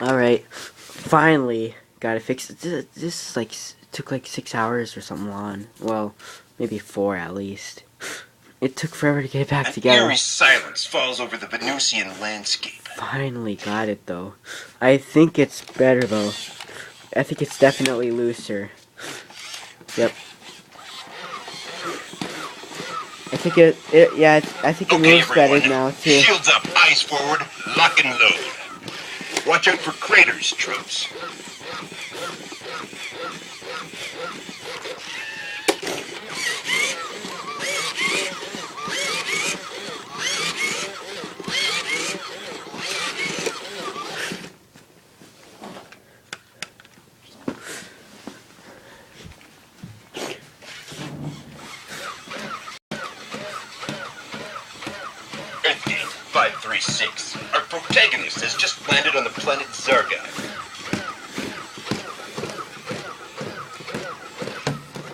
Alright, finally got it fixed. This is like, took like 6 hours or something long. Well, maybe 4 at least. It took forever to get it back together. An eerie silence falls over the Venusian landscape. Finally got it though. I think it's better though. I think it's definitely looser. Yep. I think it moves better now too. Shields up, eyes forward, lock and load. Watch out for craters, troops. Earthgate 536. Our protagonist has just landed on the planet Zarga.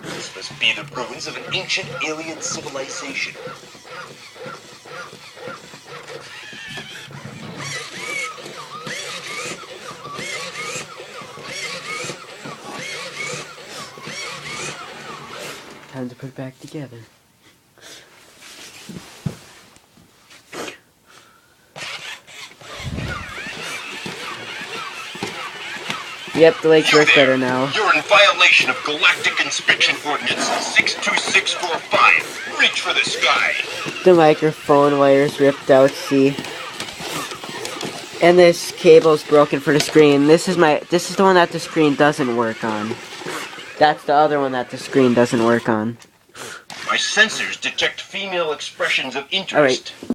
This must be the ruins of an ancient alien civilization. Time to put it back together. Yep, the legs work better now. You're in violation of Galactic Inspection Ordinance 62645. Reach for the sky. The microphone wires ripped out, see? And this cable's broken for the screen. This is the one that the screen doesn't work on. That's the other one that the screen doesn't work on. My sensors detect female expressions of interest. Alright.